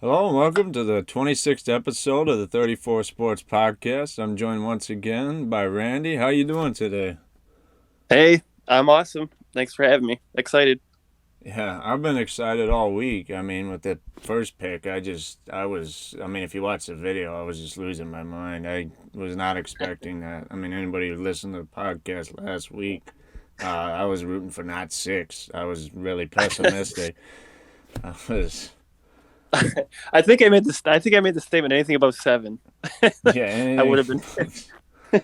Hello and welcome to the 26th episode of the 34 Sports Podcast. I'm joined once again by Randy. How you doing today? Hey, I'm awesome. Thanks for having me. Excited. Yeah, I've been excited all week. I mean, with the first pick, I mean, if you watch the video, I was just losing my mind. I was not expecting that. I mean, anybody who listened to the podcast last week, I was rooting for not six. I was really pessimistic. I was, I think I made the statement. Anything above seven, yeah, I would have anything. been.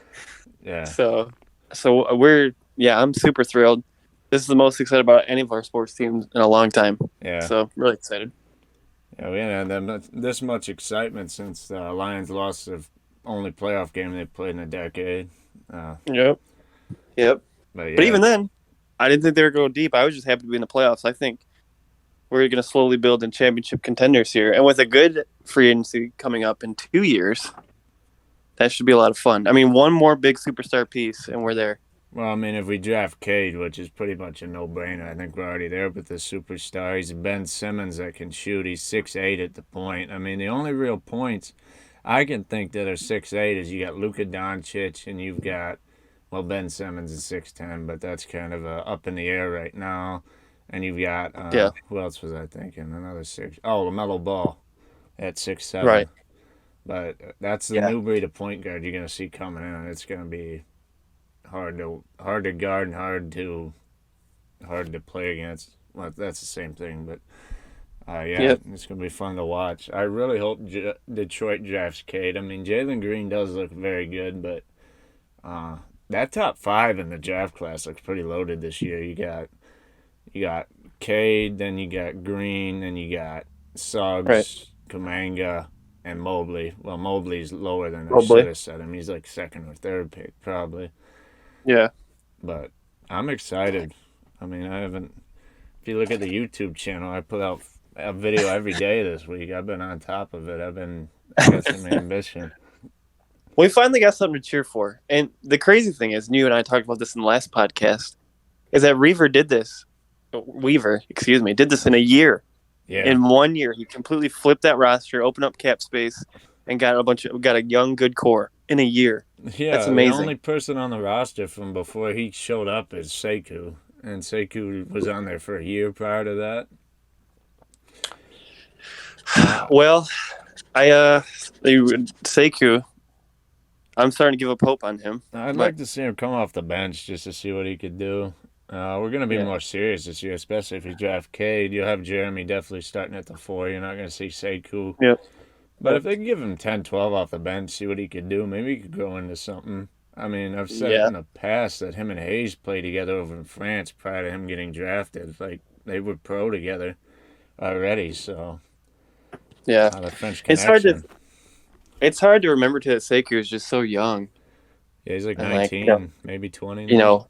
Yeah, So, so I'm super thrilled. This is the most excited about any of our sports teams in a long time. yeah. So really excited. Yeah, we hadn't had this much excitement since the Lions lost the only playoff game they've played in a decade. Uh, Yep. Yep. but But yeah, even then, I didn't think they were going deep. I was just happy to be in the playoffs. I think we're going to slowly build in championship contenders here, and with a good free agency coming up in 2 years, that should be a lot of fun. I mean, one more big superstar piece, and we're there. well, I mean, if we draft Cade, which is pretty much a no-brainer, I think we're already there with the superstar. He's Ben Simmons that can shoot. He's 6'8" at the point. I mean, the only real points I can think that are 6'8" is you got Luka Doncic and you've got, well, Ben Simmons is 6'10", but that's kind of up in the air right now. And you've got, Yeah. who else was I thinking? Another six. Oh, LaMelo Ball at 6'7". Right. But that's the Yeah. new breed of point guard you're going to see coming in. It's going to be hard to guard and hard to play against. Well, that's the same thing, but yeah, Yep. it's gonna be fun to watch. I really hope Detroit drafts Cade. I mean, Jalen Green does look very good, but uh, that top five in the draft class looks pretty loaded this year. You got Cade, then you got Green, then you got Right. Suggs, Kamanga, and Mobley. Well, Mobley's lower than I should Probably. have said him. He's like second or third pick probably. Yeah. But I'm excited. I mean, I haven't. If you look at the YouTube channel, I put out a video every day this week. I've been on top of it. I got some ambition. We finally got something to cheer for. And the crazy thing is, and you and I talked about this in the last podcast, is that Weaver, excuse me, did this in a year. Yeah, In 1 year, he completely flipped that roster, opened up cap space, and got a young, good core in a year. That's yeah. The only amazing. person on the roster from before he showed up is Sekou, and Sekou was on there for a year prior to that. Uh, Well, Sekou, I'm starting to give up hope on him. I'd But like to see him come off the bench just to see what he could do. We're going to be yeah, more serious this year, especially if you draft Cade. You'll have Jeremy definitely starting at the four. You're not going to see Sekou. yeah, But if they can give him 10, 12 off the bench, see what he could do, maybe he could grow into something. I mean, I've said it yeah. in the past that him and Hayes played together over in France prior to him getting drafted. Like, they were pro together already, so Yeah. the French It's hard to connection. it's hard to remember too that Sekou is just so young. Yeah, he's like And like, 19, maybe 20 you now. know,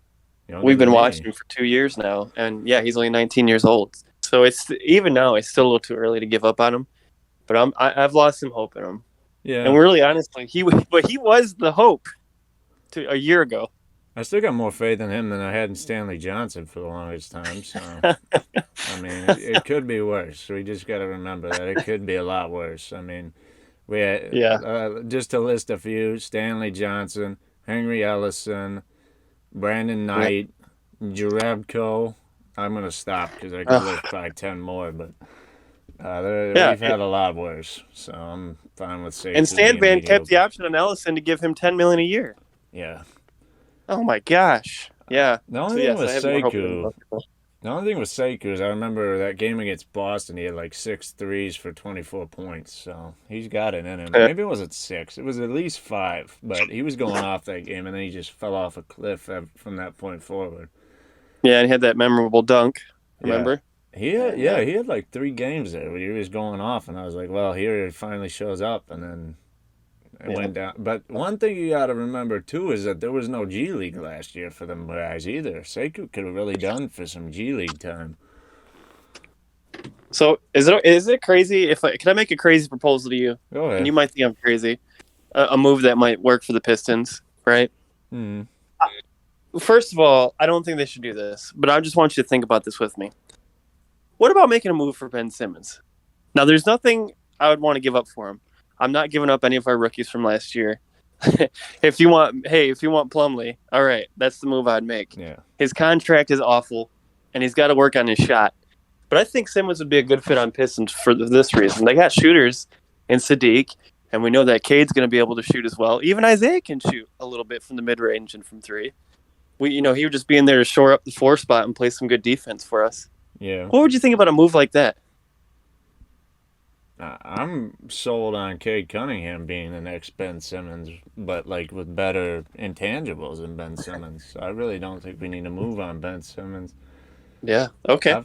Younger we've than been me. watching him for 2 years now, and yeah, he's only 19 years old. So it's even now, it's still a little too early to give up on him. But I've lost some hope in him. And Yeah, really, honestly, he was the hope a year ago. I still got more faith in him than I had in Stanley Johnson for the longest time, so. I mean, it could be worse. We just got to remember that it could be a lot worse. I mean, we had, Yeah, just to list a few: Stanley Johnson, Henry Ellison, Brandon yeah. Knight, Jarebko. I'm gonna stop because I could Uh, list probably 10 more, but yeah. we've had a lot worse. So I'm fine with And Sekou Stan being Van kept the mediocre. option on Ellison to give him 10 million a year. Yeah. Oh my gosh. Yeah. The So only thing yes, with I have more hope in him. Sekou, the only thing with Sekou is I remember that game against Boston. He had like six threes for 24 points. So he's got it in him. Maybe it wasn't six. It was at least five. But he was going off that game, and then he just fell off a cliff from that point forward. Yeah, and he had that memorable dunk. Yeah. Remember? And He had like three games there where he was going off, and I was like, well, here it finally shows up, and then it yeah, went down. But one thing you got to remember too is that there was no G League last year for them guys either. Sekou could have really done for some G League time. so is it crazy if can I make a crazy proposal to you? Go And ahead. you might think I'm crazy. A move that might work for the Pistons, right? Hmm. First of all, I don't think they should do this, but I just want you to think about this with me. What about making a move for Ben Simmons? Now, there's nothing I would want to give up for him. I'm not giving up any of our rookies from last year. If you want Plumlee, all right, that's the move I'd make. Yeah. His contract is awful, and he's got to work on his shot. But I think Simmons would be a good fit on Pistons for this reason. They got shooters in Sadiq, and we know that Cade's going to be able to shoot as well. Even Isaiah can shoot a little bit from the mid range and from three. He would just be in there to shore up the 4 spot and play some good defense for us. Yeah. What would you think about a move like that? I'm sold on Cade Cunningham being the next Ben Simmons, but like with better intangibles than Ben Simmons. I really don't think we need to move on Ben Simmons. Yeah. Okay.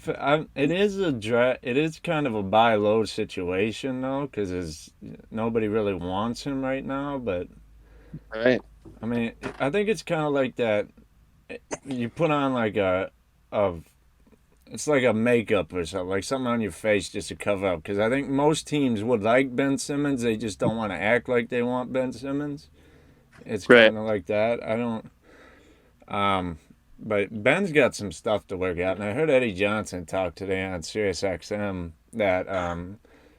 It is kind of a buy low situation though, because nobody really wants him right now. But Right. I mean, I think it's kind of like that. You put on like a it's like a makeup or something, like something on your face just to cover up. Because I think most teams would like Ben Simmons, they just don't want to act like they want Ben Simmons. It's Right. kind of like that. I don't. But Ben's got some stuff to work out, and I heard Eddie Johnson talk today on SiriusXM that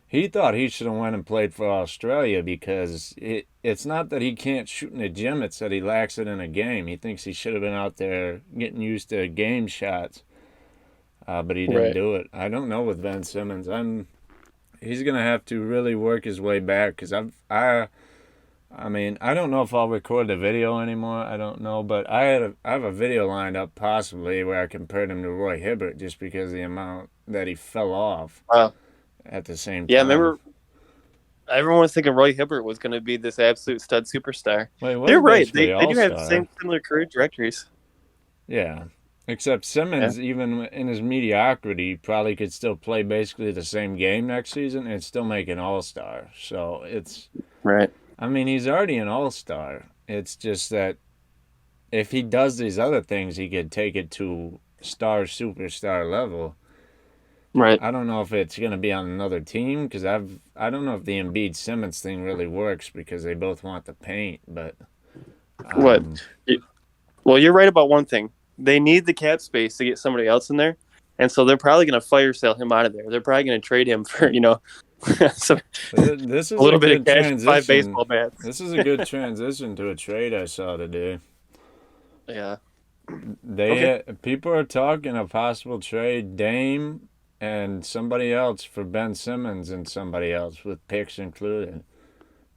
he thought he should have went and played for Australia because it's not that he can't shoot in the gym; it's that he lacks it in a game. He thinks he should have been out there getting used to game shots, but he didn't Right. do it. I don't know with Ben Simmons. He's gonna have to really work his way back because I mean, I don't know if I'll record the video anymore. I don't know, but I have a video lined up possibly where I compared him to Roy Hibbert just because of the amount that he fell off Wow. at the same Yeah. time. Remember, everyone was thinking Roy Hibbert was going to be this absolute stud superstar. Wait, what They're is right. basically They do have the all-star? similar career trajectories. Yeah. Except Simmons, even in his mediocrity, probably could still play basically the same game next season and still make an all-star. So Right. I mean, he's already an all-star. It's just that if he does these other things, he could take it to superstar level. Right. I don't know if it's going to be on another team because I don't know if the Embiid Simmons thing really works because they both want the paint. But What? Well, you're right about one thing. They need the cap space to get somebody else in there, and so they're probably going to fire sale him out of there. They're probably going to trade him for some, this is a little bit of good cash, transition. 5 baseball bats. This is a good transition to a trade I saw today. Yeah. People are talking a possible trade Dame and somebody else for Ben Simmons and somebody else with picks included.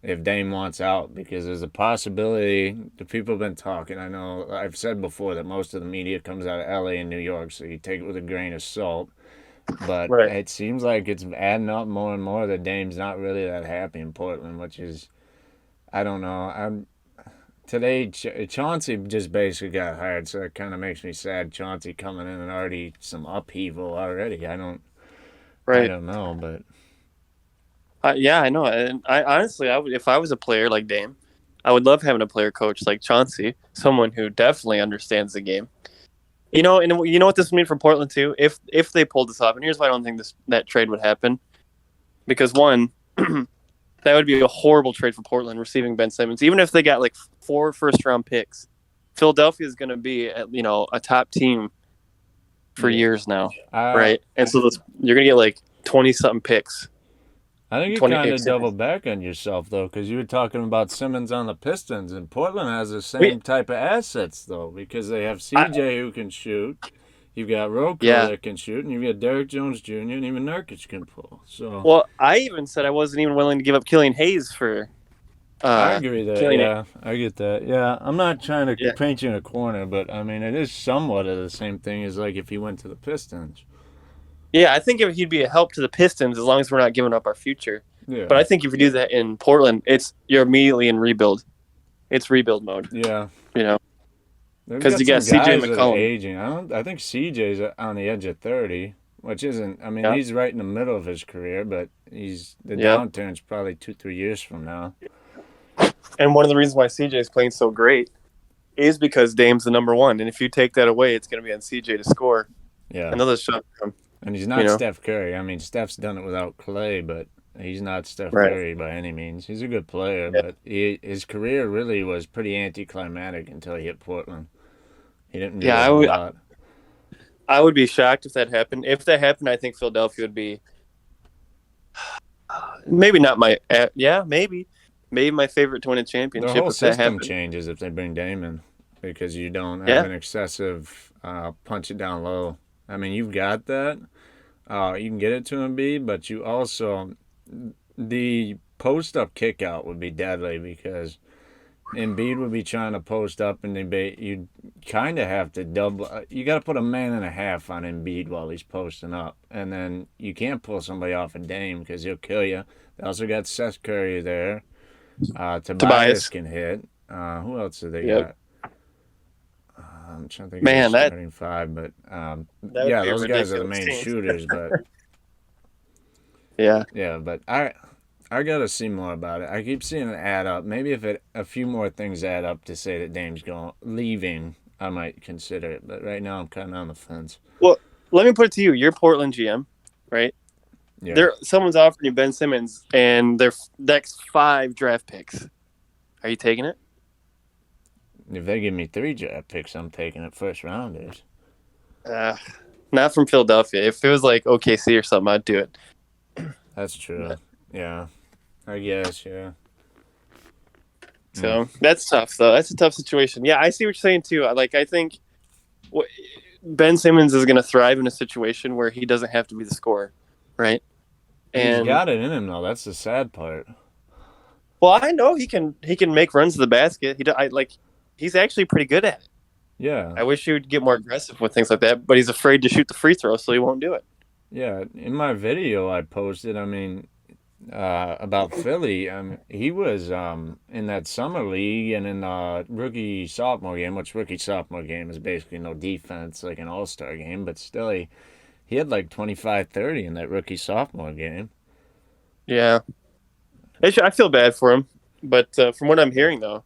If Dame wants out, because there's a possibility. The people have been talking. I know I've said before that most of the media comes out of LA and New York, so you take it with a grain of salt. But Right. it seems like it's adding up more and more that Dame's not really that happy in Portland, which is, I don't know. Today Chauncey just basically got hired, so that kind of makes me sad. Chauncey coming in and already some upheaval already. I don't know, but Yeah, I know. And I honestly, if I was a player like Dame, I would love having a player coach like Chauncey, someone who definitely understands the game. And you know what this would mean for Portland too, if they pulled this off. And here's why I don't think that trade would happen, because one, that would be a horrible trade for Portland receiving Ben Simmons. Even if they got like 4 first-round picks, Philadelphia is going to be a top team for years now, right? And so you're going to get like 20-something picks. I think you kind of double back on yourself, though, because you were talking about Simmons on the Pistons, and Portland has the same type of assets, though, because they have CJ who can shoot, you've got Rocco that can shoot, and you've got Derrick Jones Jr., and even Nurkic can pull. So, well, I even said I wasn't even willing to give up Killian Hayes for. I agree that. I get that. Yeah, I'm not trying to paint you in a corner, but I mean, it is somewhat of the same thing as like if he went to the Pistons. Yeah, I think he'd be a help to the Pistons as long as we're not giving up our future. Yeah. But I think if you do that in Portland, you're immediately in rebuild. It's rebuild mode. Yeah. Because you got CJ McCollum. Aging. I think CJ's on the edge of 30, which isn't. I mean, he's right in the middle of his career, but the downturn's probably 2-3 years from now. And one of the reasons why CJ's playing so great is because Dame's the number one, and if you take that away, it's going to be on CJ to score. Yeah. Another shot. And he's not Steph Curry. I mean, Steph's done it without Clay, but he's not Steph Curry by any means. He's a good player, but his career really was pretty anticlimactic until he hit Portland. He didn't do a lot. I would be shocked if that happened. If that happened, I think Philadelphia would be maybe not my maybe my favorite to win a The championship whole if that system happened. changes if they bring Dame in because you don't have Yeah, an excessive punch it down low. I mean, you've got that. You can get it to Embiid, but you also the post up kick out would be deadly because Embiid would be trying to post up and debate. You kind of have to double. You got to put a man and a half on Embiid while he's posting up, and then you can't pull somebody off a Dame because he'll kill you. They also got Seth Curry there. Tobias Tobias. can hit. Who else do they Yep. got? I'm trying to think of their Man, starting five, but that would yeah, be a those guys are the ridiculous main team. shooters. But Yeah. yeah, but I gotta see more about it. I keep seeing it add up. Maybe if a few more things add up to say that Dame's going leaving, I might consider it. But right now, I'm kind of on the fence. Well, let me put it to you. You're Portland GM, right? Yeah, Someone's offering you Ben Simmons and their next 5 draft picks. Are you taking it? if they give me 3 draft picks, I'm taking it first rounders. Uh, Not from Philadelphia. If it was like OKC or something, I'd do it. That's true. But, Yeah, I guess. Yeah. Mm. so that's tough, though. That's a tough situation. Yeah, I see what you're saying too. I think Ben Simmons is going to thrive in a situation where he doesn't have to be the scorer, right? He's And got it in him though. That's the sad part. well, I know he can make runs to the basket. He's actually pretty good at it. Yeah. I wish he would get more aggressive with things like that, but he's afraid to shoot the free throw, so he won't do it. Yeah, in my video I posted, I mean, about Philly, he was in that summer league and in the rookie sophomore game, which rookie sophomore game is basically no defense, like an all star game, but still, he had like 25, 30 in that rookie sophomore game. Yeah, I feel bad for him, but from what I'm hearing, though,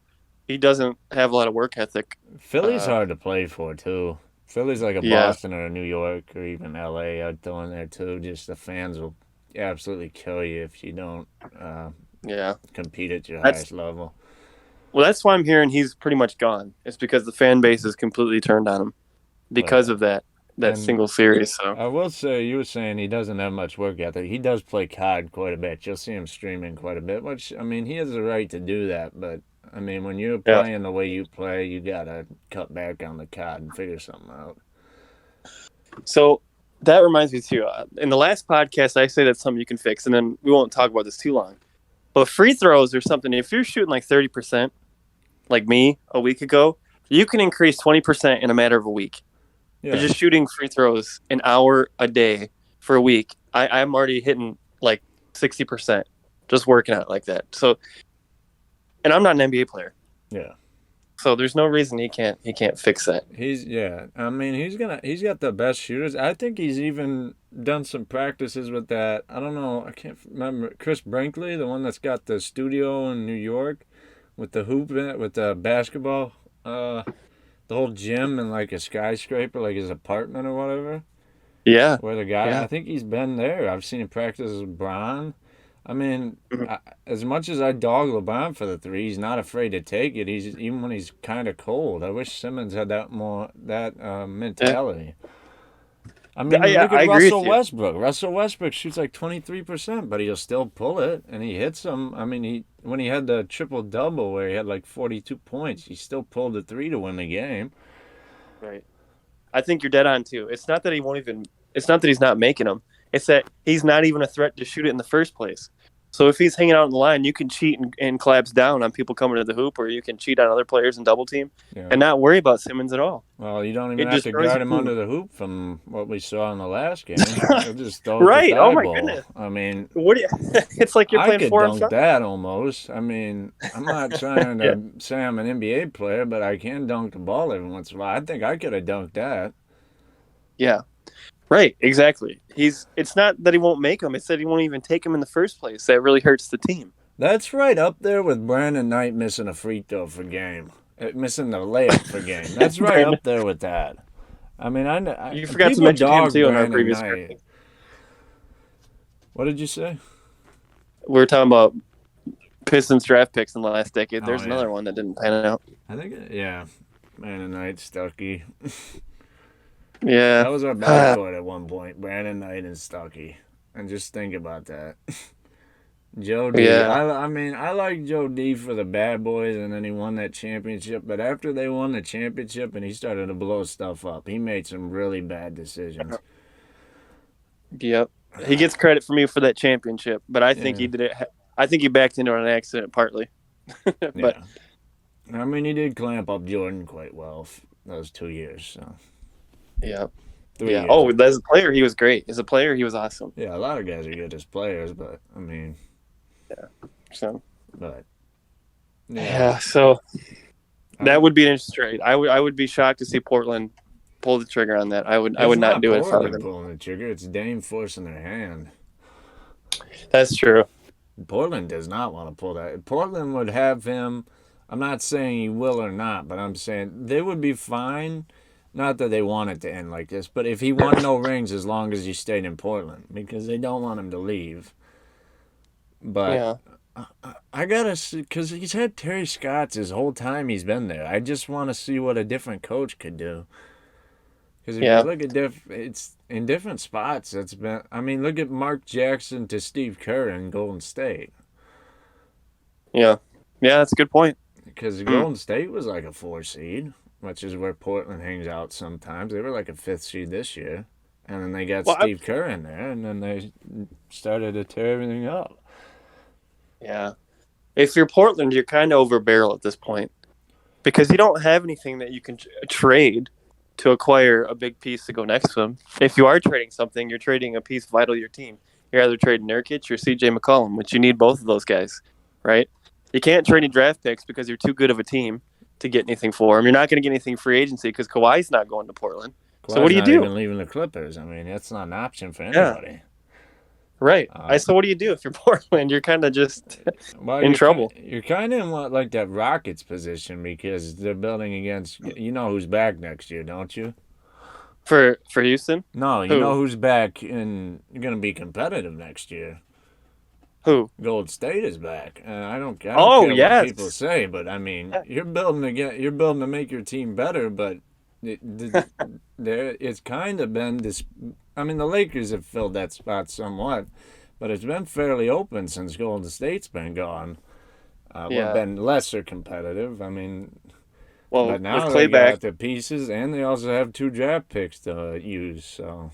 he doesn't have a lot of work ethic. Philly's Uh, hard to play for, too. Philly's like a yeah, Boston or a New York or even LA. I'd throw in there, too. Just the fans will absolutely kill you if you don't yeah. compete at your That's highest level. well, that's why I'm hearing he's pretty much gone. It's because the fan base is completely turned on him because But of that and single series. So I will say, you were saying he doesn't have much work ethic. He does play COD quite a bit. You'll see him streaming quite a bit, which, I mean, he has the right to do that. But, I mean, when you're yeah. playing the way you play, you got to cut back on the COD and figure something out. So that reminds me too. In the last podcast, I say that's something you can fix, and then we won't talk about this too long. But free throws or something. If you're shooting like 30%, like me a week ago, you can increase 20% in a matter of a week. You're Yeah. just shooting free throws an hour a day for a week. I'm already hitting like 60%, just working out like that. So, and I'm not an NBA player, Yeah. so there's no reason he can't fix that. Yeah. I mean, he's got the best shooters. I think he's even done some practices with that. I don't know. I can't remember Chris Brinkley, the one that's got the studio in New York with the hoop in it, with the basketball, the whole gym and like a skyscraper, like his apartment or whatever. Yeah, Where the guy, yeah. I think he's been there. I've seen him practice with Bron. I mean, Mhm. as much as I dog LeBron for the three, he's not afraid to take it. He's even when he's kind of cold. I wish Simmons had that Yeah. mentality. I mean, I look at agree with Russell you. Westbrook. Russell Westbrook shoots like 23%, but he'll still pull it and he hits them. I mean, he when he had the triple double where he had like 42 points, he still pulled the three to win the game. Right. I think you're dead on too. It's not that he won't even. It's not that he's not making them. It's that he's not even a threat to shoot it in the first place. So if he's hanging out in the line, you can cheat and collapse down on people coming to the hoop, or you can cheat on other players and double team, Yeah. and not worry about Simmons at all. Well, you don't even It have to destroys guard your him team. under the hoop from what we saw in the last game. He'll just throw it to Right? Oh my Thibault. goodness. I mean, What? Do you, it's like you're I playing could 4-on-5. dunk that almost. I mean, I'm not trying Yeah. to say I'm an NBA player, but I can dunk the ball every once in a while. I think I could have dunked that. Yeah. Right. Exactly. It's not that he won't make them. It's that he won't even take them in the first place. That really hurts the team. That's right up there with Brandon Knight missing a free throw for game, missing the layup for game. That's right Brandon, up there with that. I mean, you forgot to people mention him dog too in our Brandon previous. Knight. What did you say? We were talking about Pistons draft picks in the last decade. Oh There's yeah, another one that didn't pan out. I think yeah, Brandon Knight, Stuckey. Yeah. That was our backcourt at one point, Brandon Knight and Stuckey. And just think about that. Joe D. Yeah. I mean, I like Joe D for the Bad Boys, and then he won that championship. But after they won the championship and he started to blow stuff up, he made some really bad decisions. Yep. He gets credit for me for that championship, but I think Yeah, he did it. I think he backed into an accident partly. But yeah. I mean, he did clamp up Jordan quite well those 2 years. So yeah, 3 yeah. years. Oh, as a player, he was great. As a player, he was awesome. Yeah, a lot of guys are good as players, but I mean, So but yeah, yeah, so I, that would be an interesting trade. I would be shocked to see Portland pull the trigger on that. I it's would not not do it if I were Portland them. pulling the trigger; it's Dame forcing their hand. That's true. Portland does not want to pull that. Portland would have him. I'm not saying he will or not, but I'm saying they would be fine. Not that they want it to end like this, but if he won no rings as long as he stayed in Portland, because they don't want him to leave. But Yeah, I gotta see, because he's had Terry Scott's his whole time he's been there. I just want to see what a different coach could do. Because if you yeah, look at it's in different spots. It's been. I mean, look at Mark Jackson to Steve Kerr in Golden State. yeah, yeah. That's a good point. Because Hmm. Golden State was like a 4 seed, which is where Portland hangs out sometimes. They were like a fifth seed this year. And then they got Well, Steve Kerr in there, and then they started to tear everything up. yeah. If you're Portland, you're kind of over barrel at this point because you don't have anything that you can trade to acquire a big piece to go next to him. If you are trading something, you're trading a piece vital to your team. You're either trading Nurkic or CJ McCollum, which you need both of those guys, right? You can't trade any draft picks because you're too good of a team to get anything for him. You're not going to get anything free agency because Kawhi's not going to Portland. So what Kawhi's do you not do? even leaving the Clippers. I mean, that's not an option for Yeah, anybody. right. Uh, So what do you do if you're Portland? You're kind of just well, in trouble you're kind of in like that Rockets position because they're building against. You know who's back next year, don't you? for Houston. No, you know Who? who's back and going to be competitive next year. Who? Gold State is back. I don't Oh care what people yes. say, but I mean, you're building to make your team better, but it's kind of been this. I mean, the Lakers have filled that spot somewhat, but it's been fairly open since Golden State's been gone. We've Yeah. been lesser competitive. I mean, Well, but with now Clay they back, got the pieces, and they also have 2 draft picks to use. So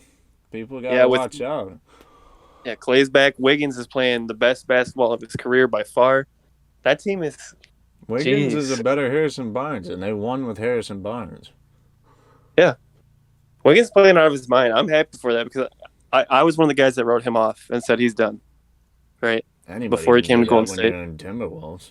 people got yeah, to with watch out. Clay's back. Wiggins is playing the best basketball of his career by far. That team is, Wiggins is a jeez, better Harrison Barnes, and they won with Harrison Barnes. yeah. Wiggins playing out of his mind. I'm happy for that because I was one of the guys that wrote him off and said he's done. Right Anybody before he can came do to Golden that when State. you're in Timberwolves.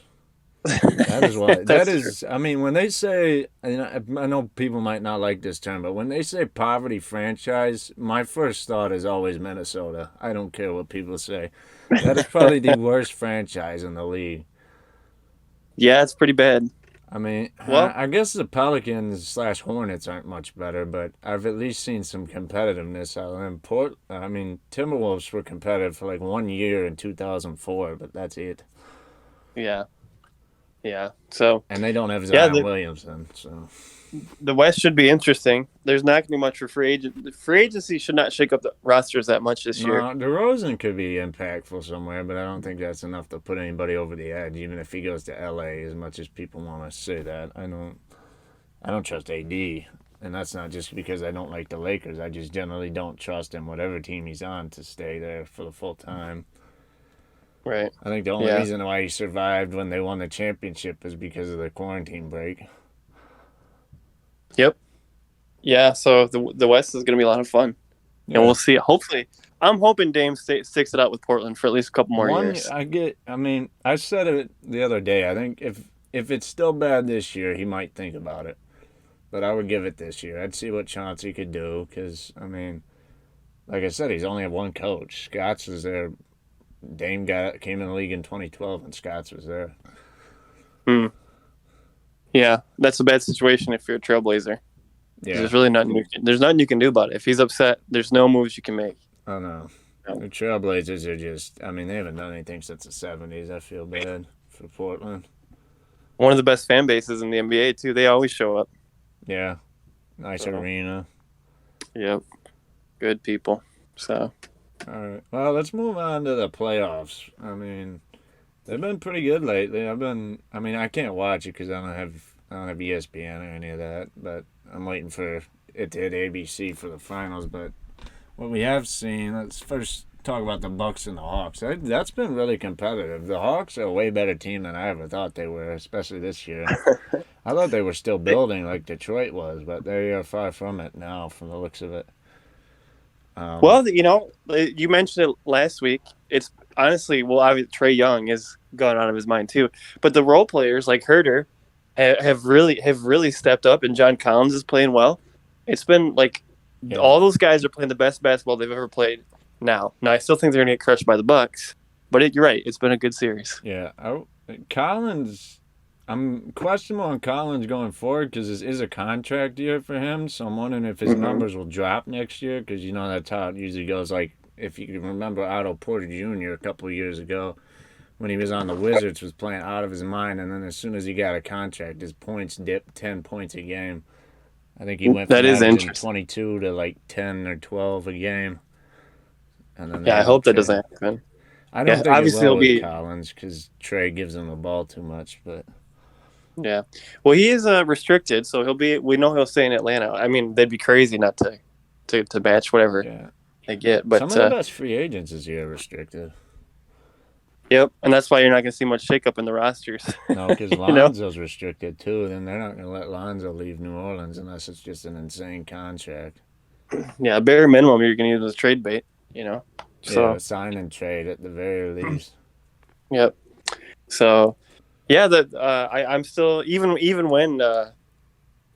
That is why. That That's true. is. I mean, when they say, I know people might not like this term, but when they say poverty franchise, my first thought is always Minnesota. I don't care what people say. That is probably the worst franchise in the league. Yeah, it's pretty bad. I mean, Well, I guess the Pelicans slash Hornets aren't much better, but I've at least seen some competitiveness out of them. I mean, Timberwolves were competitive for like 1 year in 2004, but that's it. yeah, yeah. So And they don't have yeah, Zion Williamson, so. the West should be interesting. There's not going to be much for free agent. The free agency should not shake up the rosters that much this year. No, DeRozan could be impactful somewhere, but I don't think that's enough to put anybody over the edge, even if he goes to LA, as much as people want to say that. I don't trust AD. And that's not just because I don't like the Lakers. I just generally don't trust him, whatever team he's on, to stay there for the full time. Right. I think the only Yeah. reason why he survived when they won the championship is because of the quarantine break. Yep. Yeah. So the West is going to be a lot of fun, and we'll see. Hopefully, I'm hoping Dame sticks it out with Portland for at least a couple more years. I mean, I said it the other day. I think if it's still bad this year, he might think about it. But I would give it this year. I'd see what Chauncey could do because, I mean, like I said, he's only had one coach. Scott's was there. Came in the league in 2012, and Scott's was there. Hmm. Yeah, that's a bad situation if you're a Trailblazer. Yeah, There's really nothing. There's nothing you can do about it. If he's upset, there's no moves you can make. I know. No. The Trailblazers are just. I mean, they haven't done anything since the '70s. I feel bad for Portland. One of the best fan bases in the NBA too. They always show up. Yeah, nice So, arena. yep, good people. So, All right. Well, let's move on to the playoffs. I mean, they've been pretty good lately. I mean, I can't watch it because I don't have ESPN or any of that. But I'm waiting for it to hit ABC for the finals. But what we have seen, let's first talk about the Bucks and the Hawks. That's been really competitive. The Hawks are a way better team than I ever thought they were, especially this year. I thought they were still building like Detroit was, but they are far from it now, from the looks of it. Well, you mentioned it last week. It's honestly, well, obviously Trey Young is gone out of his mind too. But the role players like Herter have really stepped up, and John Collins is playing well. It's been like Yeah, all those guys are playing the best basketball they've ever played. Now I still think they're going to get crushed by the Bucks, but you're right. It's been a good series. yeah. Collins, I'm questionable on Collins going forward because this is a contract year for him. So I'm wondering if his Mm-hmm. numbers will drop next year because that's how it usually goes. Like if you can remember Otto Porter Jr. a couple of years ago when he was on the Wizards was playing out of his mind, and then as soon as he got a contract, his points dipped 10 points a game. I think he went That from is averaging interesting. 22 to like 10 or 12 a game, and then they Yeah, I ended up hope that trading. doesn't happen. I don't Yeah, think it obviously will he'll with be. Collins because Trey gives him the ball too much. But Yeah. Well, he is restricted, so he'll be. We know he'll stay in Atlanta. I mean, they'd be crazy not to match whatever yeah, they get. some But of the best free agents this year are restricted. yep, and that's why you're not going to see much shakeup in the rosters. No, because you know. Lonzo's restricted too. Then they're not going to let Lonzo leave New Orleans unless it's just an insane contract. Yeah, bare minimum you're going to use as trade bait. You know. Yeah, So sign and trade at the very least. yep. So yeah, I'm still even when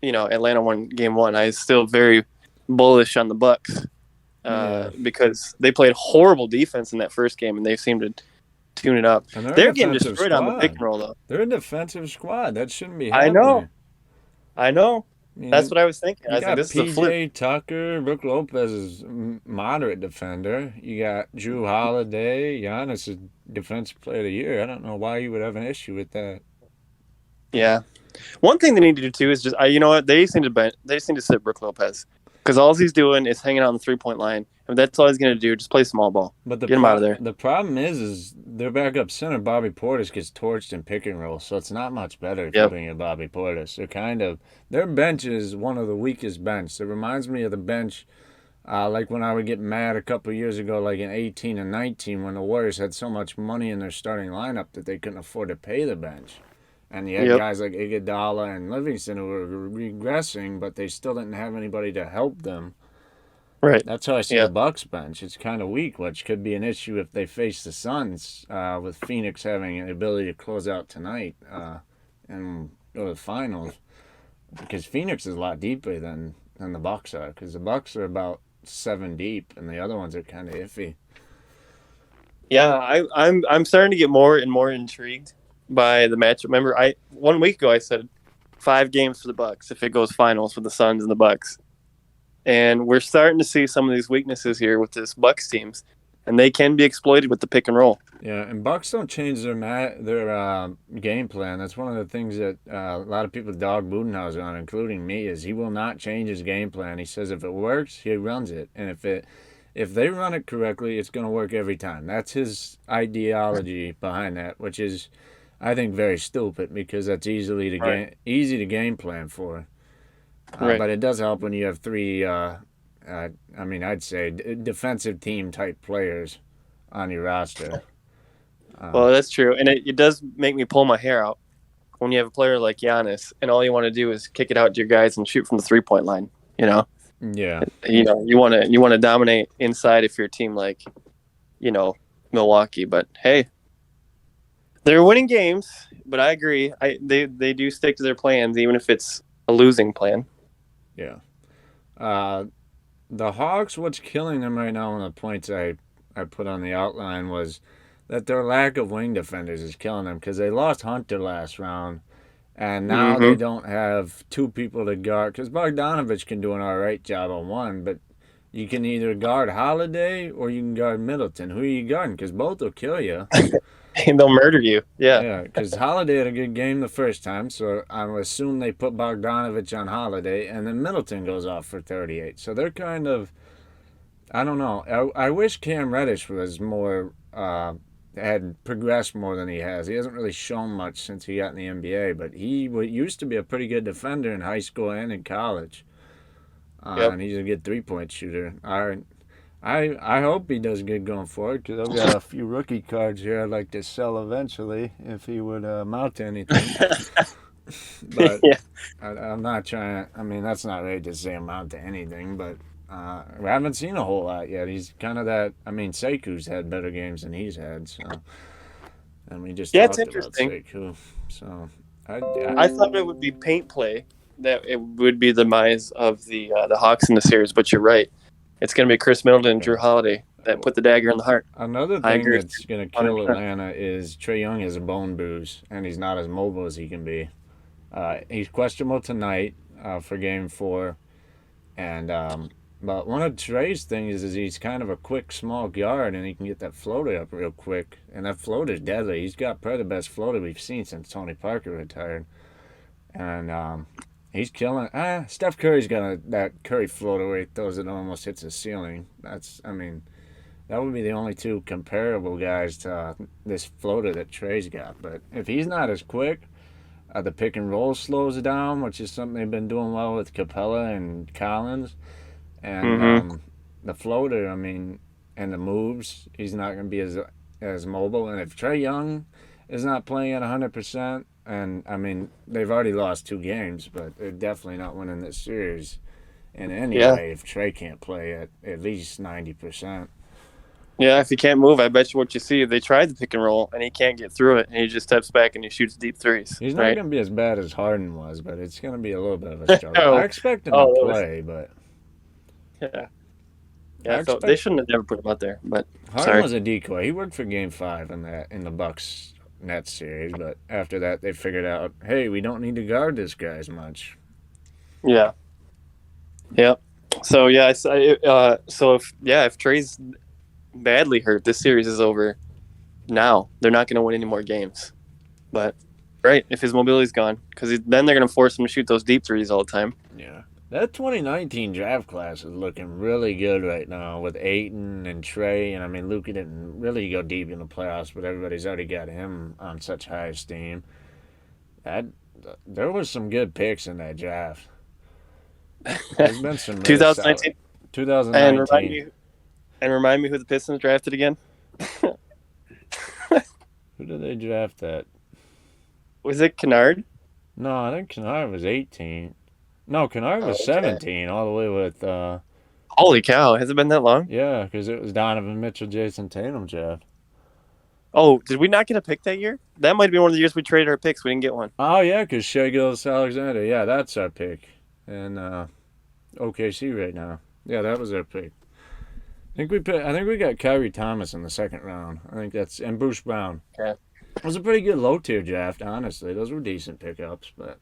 Atlanta won game one, I was still very bullish on the Bucks Yeah, because they played horrible defense in that first game, and they seemed to tune it up. and they're a They're getting defensive destroyed on the pick squad. and roll, though. They're a defensive squad. That shouldn't be I happening. know, I know. I That's mean, what I was thinking. I you was like, got this is a flip. PJ Tucker, Brook Lopez is moderate defender. You got Drew Holiday, Giannis is defensive player of the year. I don't know why you would have an issue with that. Yeah. One thing they need to do too is just, you know what? They just need to sit Brook Lopez because all he's doing is hanging out on the 3 point line. And that's all he's going to do. Just play small ball. But Get him out of there. the problem is their backup center Bobby Portis gets torched in pick and roll, so it's not much better if you Yep. bring in Bobby Portis. They're kind of their bench is one of the weakest bench. It reminds me of the bench like when I would get mad a couple years ago, like in 18 and 19, when the Warriors had so much money in their starting lineup that they couldn't afford to pay the bench. And you had Yep. guys like Iguodala and Livingston who were regressing, but they still didn't have anybody to help them. Right. That's how I see Yeah. the Bucks bench. It's kind of weak, which could be an issue if they face the Suns, with Phoenix having an ability to close out tonight and go to the finals. Because Phoenix is a lot deeper than the Bucks are. Because the Bucks are about 7 deep, and the other ones are kind of iffy. Yeah, I'm starting to get more and more intrigued by the match. Remember, I 1 week ago I said 5 games for the Bucks if it goes finals for the Suns and the Bucks, and we're starting to see some of these weaknesses here with this Bucks teams, and they can be exploited with the pick and roll. Yeah, and Bucks don't change their game plan. That's one of the things that a lot of people dog Budenholzer on, including me, is he will not change his game plan. He says if it works, he runs it, and if they run it correctly, it's going to work every time. That's his ideology behind that, which is, I think, very stupid because that's Right. easy to game plan for. Right. But it does help when you have three. I mean, I'd say defensive team type players on your roster. Well, that's true, and it does make me pull my hair out when you have a player like Giannis, and all you want to do is kick it out to your guys and shoot from the 3 point line. Yeah, You want to dominate inside if you're a team like Milwaukee, but hey, they're winning games. But I agree, they do stick to their plans even if it's a losing plan. yeah. Uh, the Hawks, what's killing them right now, one of the points I put on the outline was that their lack of wing defenders is killing them because they lost Hunter last round, and now they Mm-hmm. don't have two people to guard. Because Bogdanovich can do an all right job on one, but you can either guard Holiday or you can guard Middleton. Who are you guarding? Because both will kill you. And they'll murder you. Yeah. Yeah, because Holiday had a good game the first time, so I would assume they put Bogdanovich on Holiday, and then Middleton goes off for 38. So they're kind of I don't know. I wish Cam Reddish was more had progressed more than he has. He hasn't really shown much since he got in the NBA, but he used to be a pretty good defender in high school and in college. Yep. And he's a good 3-point shooter. I hope he does good going forward because I've got a few rookie cards here I'd like to sell eventually if he would amount to anything. But Yeah. I'm not trying. I mean, that's not really to say amount to anything, but we haven't seen a whole lot yet. He's kind of that. I mean, Seku's had better games than he's had, so and we just Yeah, it's talked about interesting. Seku. So I thought it would be paint play that it would be the demise of the Hawks in the series, but you're right. It's going to be Chris Middleton and Drew Holiday that put the dagger in the heart. another I thing agree with that's you going to kill 100%. Atlanta is Trey Young has a bone bruise and he's not as mobile as he can be. He's questionable tonight for Game 4, and but one of Trey's things is he's kind of a quick, small guard, and he can get that floater up real quick. And that floater's deadly. He's got probably the best floater we've seen since Tony Parker retired, and he's killing. Steph Curry's got that Curry floater where he throws it and almost hits the ceiling. I mean, that would be the only two comparable guys to this floater that Trey's got. But if he's not as quick, the pick and roll slows down, which is something they've been doing well with Capella and Collins. And Mm-hmm. the floater, I mean, and the moves, he's not going to be as mobile. And if Trey Young is not playing at 100%, and I mean, they've already lost 2 games, but they're definitely not winning this series in any Yeah. way if Trey can't play at least 90%. Yeah, if he can't move, I bet you what you see, they tried the pick and roll and he can't get through it and he just steps back and he shoots deep threes, He's not right? going to be as bad as Harden was, but it's going to be a little bit of a struggle. I Oh, expect him to oh, that was play, but yeah. I Yeah, so they expect shouldn't have never put him out there, but Harden sorry. was a decoy. He worked for Game 5 in the Bucks Nets series, but after that they figured out, hey, we don't need to guard this guy as much. Yeah. Yep. So yeah, so if Trey's badly hurt, this series is over now. They're not going to win any more games. But right, if his mobility's gone, because then they're going to force him to shoot those deep threes all the time. Yeah. That 2019 draft class is looking really good right now with Aiton and Trey. And I mean, Luka didn't really go deep in the playoffs, but everybody's already got him on such high esteem. That There was some good picks in that draft. There's been some really solid. 2019, and 2019. remind me who the Pistons drafted again. Who did they draft that? Was it Kennard? No, I think Kennard was 18. No, Kennard Oh, was okay. 17 all the way with, Holy cow! Has it been that long? yeah, because it was Donovan Mitchell, Jason Tatum draft. Oh, did we not get a pick that year? That might be one of the years we traded our picks. We didn't get one. Oh, yeah, because Shea Gilgeous-Alexander. Yeah, that's our pick. And OKC right now. Yeah, that was our pick. I think we got Kyrie Thomas in the second round. I think that's and Bruce Brown. Okay. It was a pretty good low tier draft, honestly. Those were decent pickups, but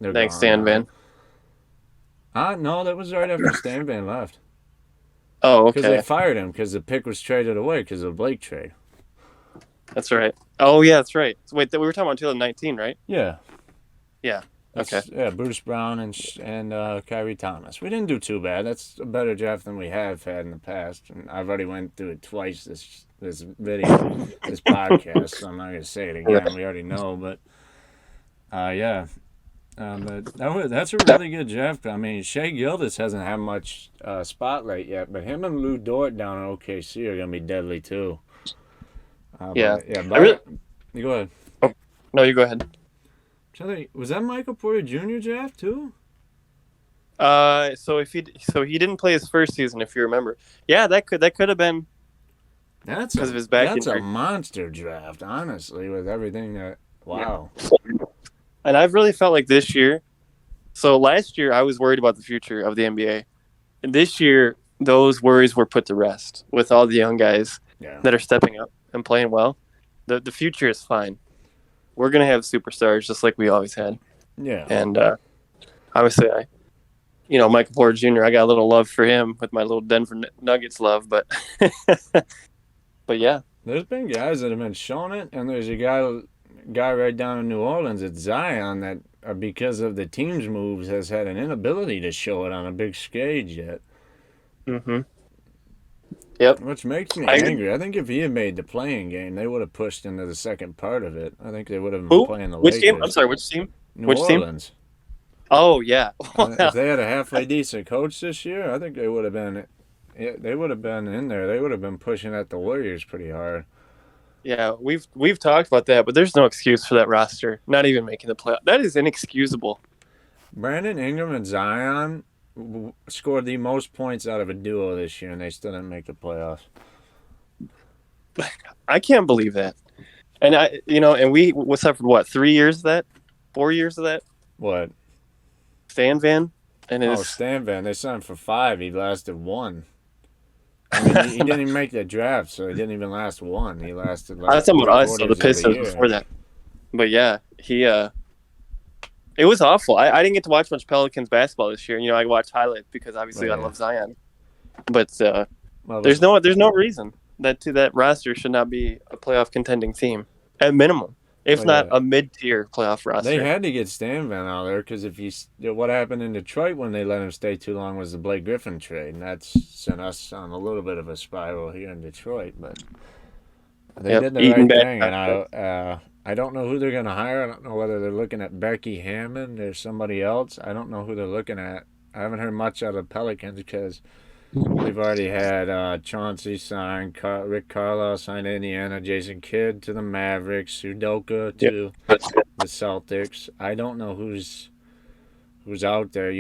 they're Thanks, gone Stan now. Van. No, that was right after Stan Van left. Oh, Because they okay. fired him because the pick was traded away because of the Blake trade. That's right. Oh, yeah, that's right. So wait, we were talking about 2019, right? Yeah, Yeah. Okay. yeah, Bruce Brown and Kyrie Thomas. We didn't do too bad. That's a better draft than we have had in the past. And I've already went through it twice this video, this podcast. So I'm not gonna say it again. We already know, but yeah. But that's a really good draft. I mean, Shea Gildas hasn't had much spotlight yet, but him and Lou Dort down in OKC are gonna be deadly too. Yeah. But yeah, I really. you go ahead. Oh, no, you go ahead. Was that Michael Porter Jr. draft too? So he didn't play his first season, if you remember. Yeah, that could have been That's because a of his back that's a injury. monster draft, honestly, with everything that Yeah. wow. And I've really felt like this year. So last year I was worried about the future of the NBA, and this year those worries were put to rest with all the young guys Yeah. that are stepping up and playing well. The future is fine. We're gonna have superstars just like we always had, Yeah. and obviously Michael Porter Jr. I got a little love for him with my little Denver Nuggets love, but but yeah, There's been guys that have been showing it, and there's a guy right down in New Orleans at Zion that because of the team's moves has had an inability to show it on a big stage yet. mm-hmm. Yep. Which makes me I, angry. I think if he had made the playing game, they would have pushed into the second part of it. I think they would have been who? playing the Which team? I'm Lakers. sorry. Which team? New Which team? Orleans. Oh yeah. If they had a halfway decent coach this year, I think they would have been. They would have been in there. They would have been pushing at the Warriors pretty hard. Yeah, we've talked about that, but there's no excuse for that roster not even making the playoff. That is inexcusable. Brandon Ingram and Zion scored the most points out of a duo this year, and they still didn't make the playoffs. I can't believe that. And and we suffered what 3 years of that, 4 years of that. What? Stan Van and his. Stan Van. They signed for 5. He lasted 1. I mean, he didn't even make the draft, so he didn't even last 1. He lasted like I was talking about us, so the 3/4 of Pistons year. before that. But yeah, it was awful. I didn't get to watch much Pelicans basketball this year. I watched highlights because obviously I love Zion. But Well, there's no reason that roster should not be a playoff contending team at minimum, if not a mid-tier playoff roster. They had to get Stan Van out there because what happened in Detroit when they let him stay too long was the Blake Griffin trade, and that's sent us on a little bit of a spiral here in Detroit. But they did the right thing, and I don't know who they're going to hire. I don't know whether they're looking at Becky Hammond or somebody else. I don't know who they're looking at. I haven't heard much out of Pelicans because we've already had Chauncey sign, Rick Carlisle signed to Indiana, Jason Kidd to the Mavericks, Sudoka to the Celtics. I don't know who's out there.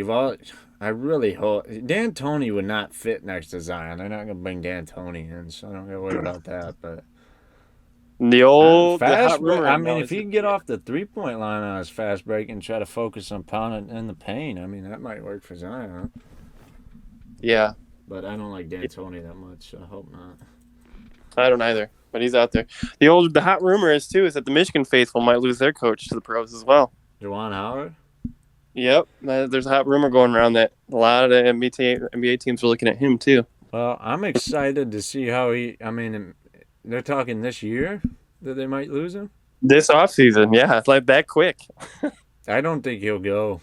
I really hope D'Antoni would not fit next to Zion. They're not going to bring D'Antoni in, so I don't got to worry about that. But the hot rumor. I mean, if he can get off the 3-point line on his fast break and try to focus on pounding in the paint, I mean, that might work for Zion. Yeah. But I don't like D'Antoni that much, so I hope not. I don't either, but he's out there. The hot rumor is that the Michigan faithful might lose their coach to the pros as well. Juwan Howard? Yep. There's a hot rumor going around that a lot of the NBA teams are looking at him too. Well, I'm excited to see how they're talking this year that they might lose him? This offseason, yeah. It's like that quick. I don't think he'll go.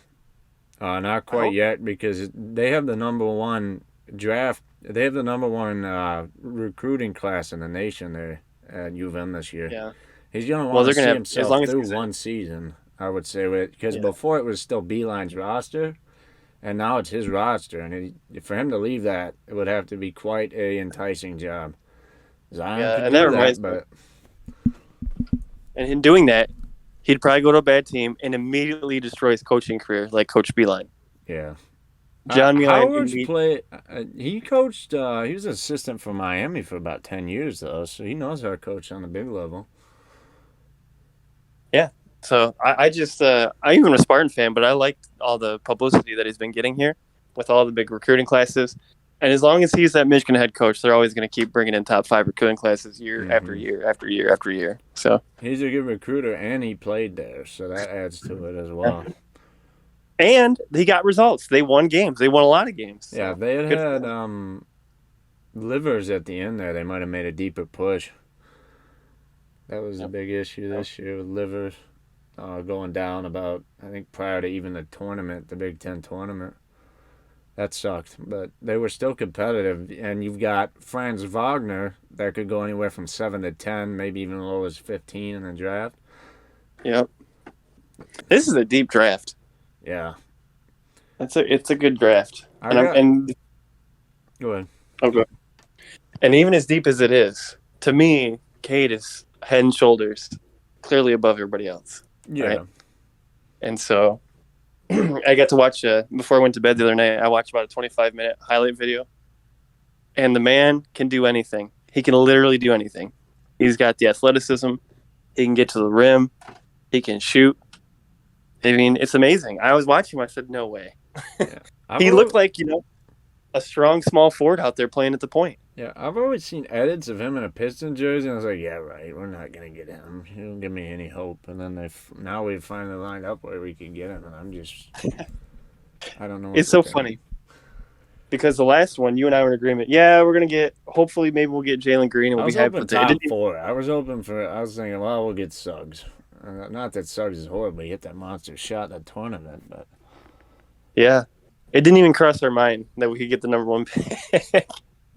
Not quite yet because they have the number 1 draft. They have the number 1 recruiting class in the nation there at U of M this year. Yeah. He's going to want to see himself as long as through one season, I would say, because before it was still Beeline's roster, and now it's his roster. And for him to leave that, it would have to be quite a enticing job. Zion could do that, but... And in doing that, he'd probably go to a bad team and immediately destroy his coaching career like Coach Beeline. Yeah. John Howard's he coached, he was an assistant for Miami for about 10 years, though, so he knows how to coach on the big level. Yeah. So I'm even a Spartan fan, but I like all the publicity that he's been getting here with all the big recruiting classes. And as long as he's that Michigan head coach, they're always going to keep bringing in top 5 recruiting classes year after year after year after year. So he's a good recruiter, and he played there, so that adds to it as well. And he got results. They won games. They won a lot of games. So. Yeah, if they had Livers at the end there, they might have made a deeper push. That was a big issue this year with Livers going down about, I think, prior to even the tournament, the Big Ten tournament. That sucked, but they were still competitive. And you've got Franz Wagner that could go anywhere from 7 to 10, maybe even as low as 15 in the draft. Yep. This is a deep draft. Yeah. It's a good draft. Go ahead. Okay. And even as deep as it is, to me, Cade is head and shoulders clearly above everybody else. Yeah. Right? And so I got to watch, before I went to bed the other night, I watched about a 25-minute highlight video. And the man can do anything. He can literally do anything. He's got the athleticism. He can get to the rim. He can shoot. I mean, it's amazing. I was watching him. I said, no way. Yeah. He looked like, a strong, small forward out there playing at the point. Yeah, I've always seen edits of him in a Pistons jersey, and I was like, yeah, right, we're not going to get him. He don't give me any hope. And then now we've finally lined up where we can get him, and I'm just, I don't know. It's so funny. Because the last one, you and I were in agreement. Yeah, we're going to get, hopefully maybe we'll get Jalen Green, and we'll be happy with top 4. I was thinking, well, we'll get Suggs. Not that Suggs is horrible. He hit that monster shot in that tournament, but. Yeah. It didn't even cross our mind that we could get the number 1 pick.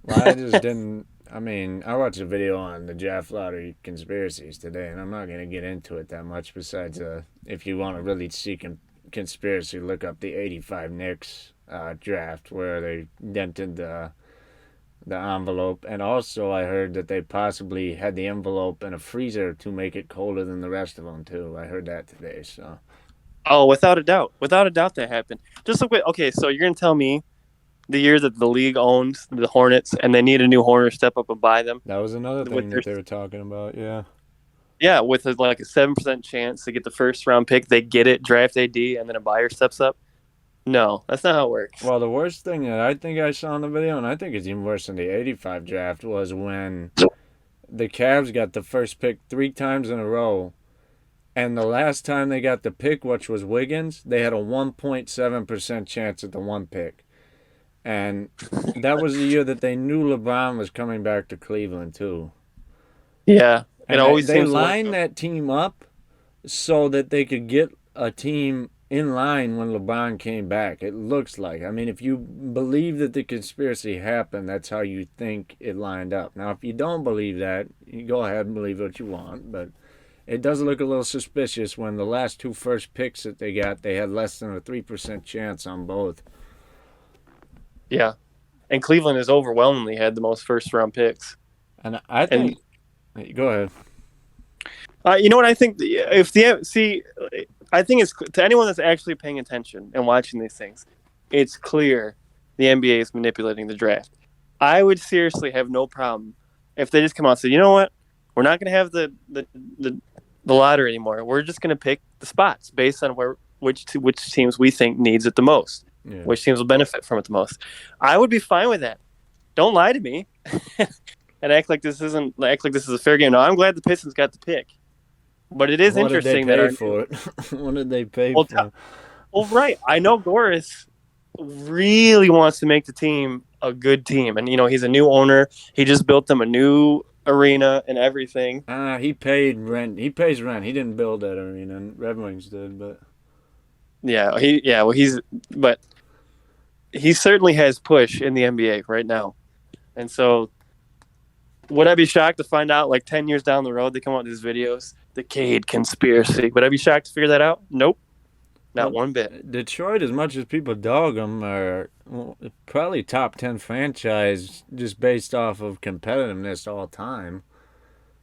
Well, I just didn't. I mean, I watched a video on the draft lottery conspiracies today, and I'm not going to get into it that much. Besides, if you want to really see conspiracy, look up the '85 Knicks draft where they dented the envelope, and also I heard that they possibly had the envelope in a freezer to make it colder than the rest of them too. I heard that today. So Oh, without a doubt, that happened. Just look at okay. So you're gonna tell me the year that the league owns the Hornets and they need a new Horner to step up and buy them that was another with thing their that they were talking about. Yeah. with like a 7% chance to get the first round pick, they get it, draft AD, and then a buyer steps up. No, that's not how it works. Well, the worst thing that I think I saw in the video, and I think it's even worse than the '85 draft, was when the Cavs got the first pick 3 times in a row. And the last time they got the pick, which was Wiggins, they had a 1.7% chance at the one pick. And that was the year that they knew LeBron was coming back to Cleveland, too. Yeah, it And always they seems to work. lined that team up so that they could get a team in line when LeBron came back. It looks like. I mean, if you believe that the conspiracy happened, that's how you think it lined up. Now, if you don't believe that, you go ahead and believe what you want, but it does look a little suspicious when the last 2 first picks that they got, they had less than a 3% chance on both. Yeah, and Cleveland has overwhelmingly had the most first round picks. And I And think, go ahead. you know what I think? If the see, I think it's to anyone that's actually paying attention and watching these things, it's clear the NBA is manipulating the draft. I would seriously have no problem if they just come out and say, you know what, we're not going to have the lottery anymore. We're just going to pick the spots based on which teams we think needs it the most, Yeah. which teams will benefit from it the most. I would be fine with that. Don't lie to me and act like this is a fair game. No, I'm glad the Pistons got the pick. But it is What did they interesting that pay our for it? What did they pay well, for? right. I know Goris really wants to make the team a good team, and he's a new owner. He just built them a new arena and everything. He paid rent. He pays rent. He didn't build that arena. Red Wings did, but Well, but he certainly has push in the NBA right now, and so would I be shocked to find out like 10 years down the road they come out with these videos, the Cade conspiracy? Would I be shocked to figure that out? Nope, not well, one bit. Detroit, as much as people dog them, are probably top 10 franchise just based off of competitiveness all time.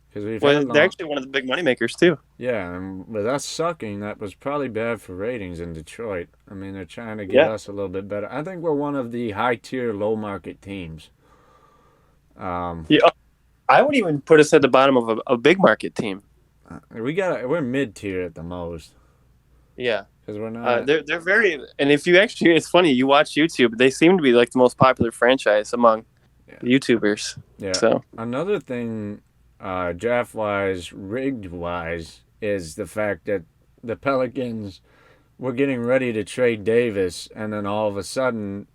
Because we've Well, had they're long, actually one of the big moneymakers too. yeah, and with us sucking, that was probably bad for ratings in Detroit. I mean, they're trying to get Yeah, us a little bit better. I think we're one of the high tier, low market teams. Um, yeah. I would even put us at the bottom of a big market team. we're mid tier at the most Yeah. because we're not. They're very, and if you actually, it's funny. You watch YouTube, they seem to be like the most popular franchise among Yeah, YouTubers. yeah. So Another thing, draft wise, rigged wise, is the fact that the Pelicans were getting ready to trade Davis, and then all of a sudden,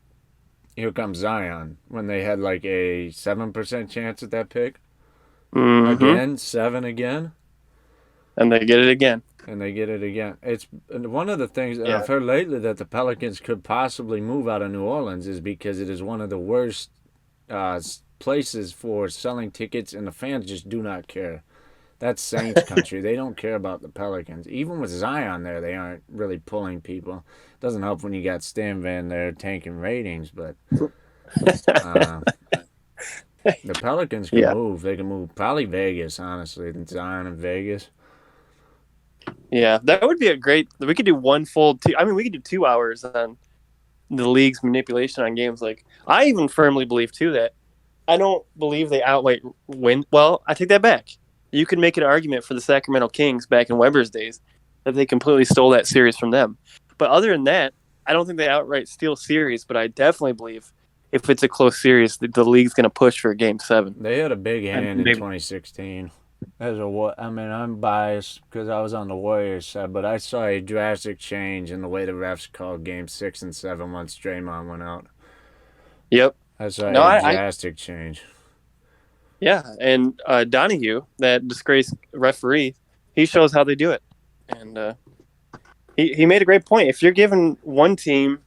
here comes Zion when they had like a 7% chance at that pick. hmm Again, 7 again, and they get it again. and they get it again. It's one of the things that Yeah. I've heard lately that the Pelicans could possibly move out of New Orleans is because it is one of the worst places for selling tickets, and the fans just do not care. That's Saints country. They don't care about the Pelicans. Even with Zion there, they aren't really pulling people. Doesn't help when you got Stan Van there tanking ratings, but uh, the Pelicans can Yeah. move. They can move probably Vegas, honestly, than Zion in Vegas. Yeah. That would be a great. We could do one full. I mean, we could do 2 hours on the league's manipulation on games. Like I even firmly believe too that I don't believe they outright win. Well, I take that back. You could make an argument for the Sacramento Kings back in Weber's days that they completely stole that series from them. But other than that, I don't think they outright steal series. But I definitely believe if it's a close series, the league's going to push for a Game 7. They had a big And hand in maybe, 2016. I mean, I'm biased because I was on the Warriors side, but I saw a drastic change in the way the refs called Game 6 and 7 once Draymond went out. yep. I saw No, a I drastic change. yeah. And Donahue, that disgraced referee, he shows how they do it. And he made a great point. If you're giving one team,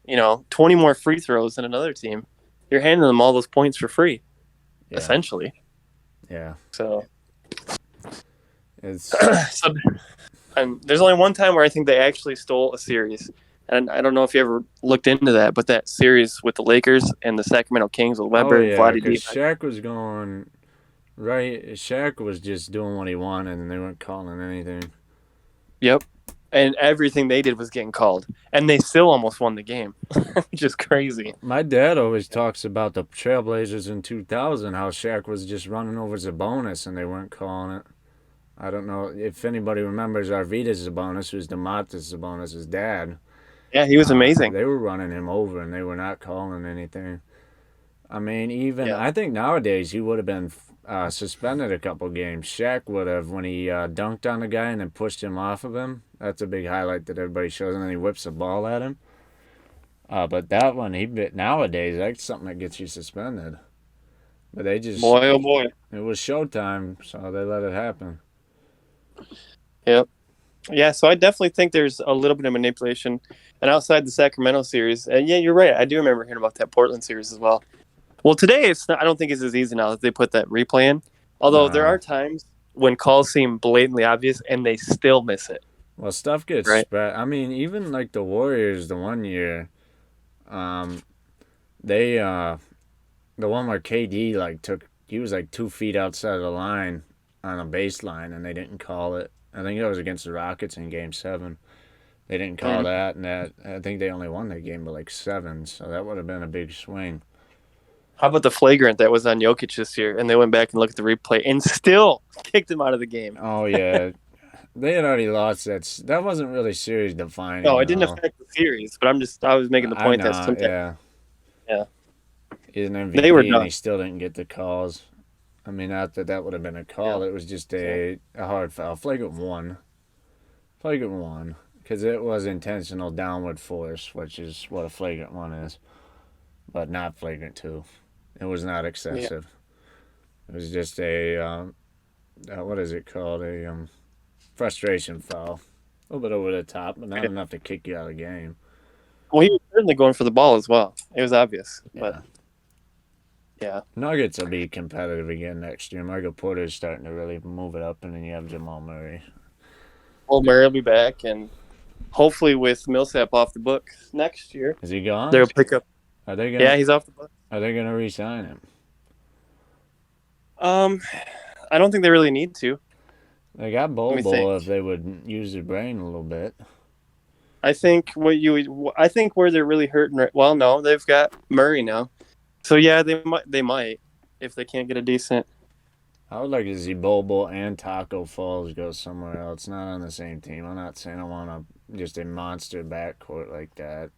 20 more free throws than another team, you're handing them all those points for free. Yeah, essentially. yeah. So, It's so and there's only one time where I think they actually stole a series. And I don't know if you ever looked into that, but that series with the Lakers and the Sacramento Kings with oh Webber and yeah, Vlade because Divac. Shaq was going right. Shaq was just doing what he wanted, and they weren't calling anything. Yep. And everything they did was getting called. And they still almost won the game, which is crazy. My dad always talks about the Trailblazers in 2000, how Shaq was just running over Sabonis and they weren't calling it. I don't know if anybody remembers Arvydas Sabonis, who's Domantas Sabonis' dad. Yeah, he was amazing. They were running him over and they were not calling anything. I mean, even Yeah. I think nowadays he would have been suspended a couple games. Shaq would have when he dunked on the guy and then pushed him off of him. That's a big highlight that everybody shows, and then he whips the ball at him. But that one, he bit nowadays. That's something that gets you suspended. But they just Boy, oh boy. it was showtime, so they let it happen. Yep. Yeah, so I definitely think there's a little bit of manipulation. And outside the Sacramento series, and yeah, you're right. I do remember hearing about that Portland series as well. Well, today it's not, I don't think it's as easy now that they put that replay in. Although there No, are times when calls seem blatantly obvious and they still miss it. well, stuff gets Right. spread. I mean, even like the Warriors, the one year, um, they the one where KD like took he was like 2 feet outside of the line on a baseline, and they didn't call it. I think that was against the Rockets in Game 7. They didn't call Mm. that, and that I think they only won that game by like 7, so that would have been a big swing. How about the flagrant that was on Jokic this year? And they went back and looked at the replay and still kicked him out of the game. Oh yeah, they had already lost that. That wasn't really series No, defining it didn't though. affect the series, but I was making the I point that know, sometimes, yeah. yeah, He's an they were MVP and he done. still didn't get the calls. I mean, not that that would have been a Yeah. call. It was just So, a hard foul. Flagrant one. Flagrant one. Because it was intentional downward force, which is what a flagrant one is. But not flagrant two. It was not yeah. excessive. It was just what is it called? A frustration foul. A little bit over the top, but not enough to kick you out of the game. Well, he was certainly going for the ball as well. It was obvious, but Yeah. yeah. Nuggets will be competitive again next year. Michael Porter's starting to really move it up, and then you have Jamal Murray. Well, Murray will be back, and hopefully with Millsap off the book next year, Is he gone? they'll pick up. Are they Yeah, gonna he's off the book. Are they gonna re-sign him? Um, I don't think they really need to. They got Let me think. Bobo if they would use their brain a little bit. I think where they're really hurting. Well, no, they've got Murray now, so yeah, they might if they can't get a decent. I would like to see Bobo and Taco Falls go somewhere else, not on the same team. I'm not saying I want just a monster backcourt like that.